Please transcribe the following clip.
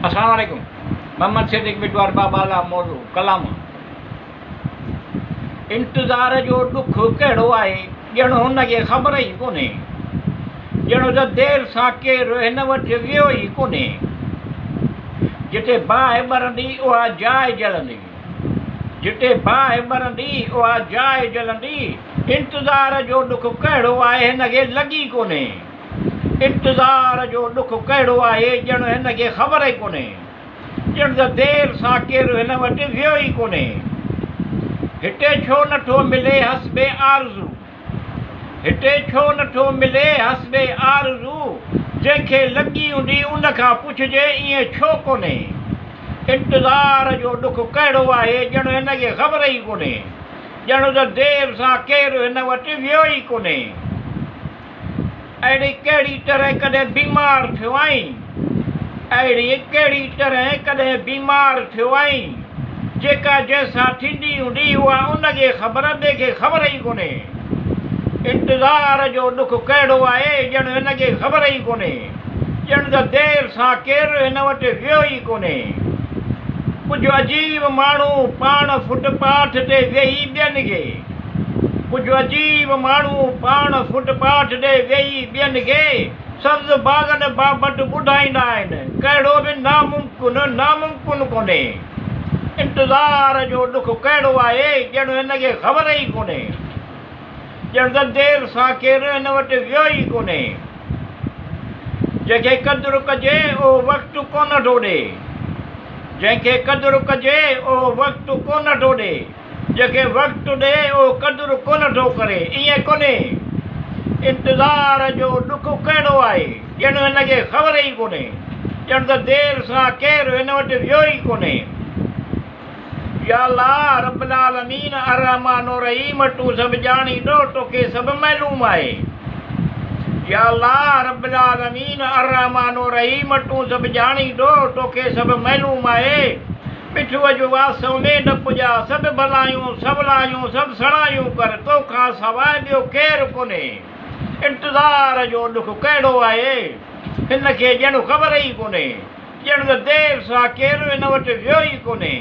अस्सलाम वालेकुम। मोहम्मद सिद्दीक बिटवार बाबाला मौजू कलाम। इंतज़ार जो दुख कहिड़ो आहे ॼण हुनखे ख़बर ई कोन्हे, ॼण त देरि सां केरु हिन वटि वियो ई कोन्हे। जिते बाहि ॿरंदी उहा जाइ जलंदी, जिते बाहि ॿरंदी उहा जाइ जलंदी। इंतज़ार जो दुख कहिड़ो आहे हिनखे लॻी कोन्हे, इंतज़ार जो दुख कहिड़ो आहे ॼण हिनखे ख़बर ई कोन्हे, ॼण त देरि सां केरु हिन वटि वियो ई कोन्हे। हिते छो नथो मिले हस्बे आरज़ू, हिते छो नथो मिले हस्बे आरज़ू। जंहिंखे लॻी हूंदी उनखां पुछिजे ईअं छो कोन्हे। इंतज़ार जो दुख कहिड़ो आहे ॼण हिनखे ख़बर ई कोन्हे, ॼण त देरि सां केरु हिन वटि वियो ई कोन्हे। अहिड़ी कहिड़ी तरह कॾहिं बीमार थियो आहीं, अहिड़ी कहिड़ी तरह कॾहिं बीमार थियो आहीं। जेका जंहिंसां थींदी हूंदी उहा उनखे ख़बर, ॿिए ख़बर ई कोन्हे। इंतज़ार जो दुख कहिड़ो आहे ॼण हिनखे ख़बर ई कोन्हे, ॼण त देरि सां केरु हिन वटि वियो ई कोन्हे। कुझु अजीब माण्हू पाण फुटपाथ ते वेही ॿियनि खे, कुझु अजीब माण्हू पाण फुटपाथ ते वेही ॿियनि खे सब्ज़ बाग़नि बाबति ॿुधाईंदा आहिनि। कहिड़ो बि नामुमकिन कोन्हे। इंतज़ार जो दुख कहिड़ो आहे ॼण हिनखे ख़बर ई कोन्हे, ॼण त देरि सां केरु हिन वटि वियो ई कोन्हे। जंहिंखे क़दुरु कजे उहो वक़्तु कोन थो ॾे, जंहिंखे क़दुरु कजे उहो वक़्तु कोन थो ॾे, जंहिंखे वक़्तु ॾे उहो क़दुरु कोन थो करे। ईअं कोन्हे। इंतज़ार जो दुख कहिड़ो आहे ॼण हिनखे ख़बर ई कोन्हे, ॼण त देरि सां केरु हिन वटि वियो ई कोन्हे। या अल्लाह रब्बुल आलमीन अर्रहमान रहीम, तूं सभु ॼाणींदो, तोखे सभु मालूम आहे। या अल्लाह रब्बुल आलमीन अर्रहमान रहीम, तूं सभु ॼाणींदो, तोखे सभु मालूम आहे। पिठूअ जो वासो में न पुॼा, सभु भलायूं सवलायूं सभु सड़ायूं कर, तोखां सवाइ ॿियो केरु कोन्हे। इंतज़ार जो दुख कहिड़ो आहे हिनखे ॼण ख़बर ई कोन्हे, ॼण त देरि सां केरु हिन वटि वियो ई कोन्हे।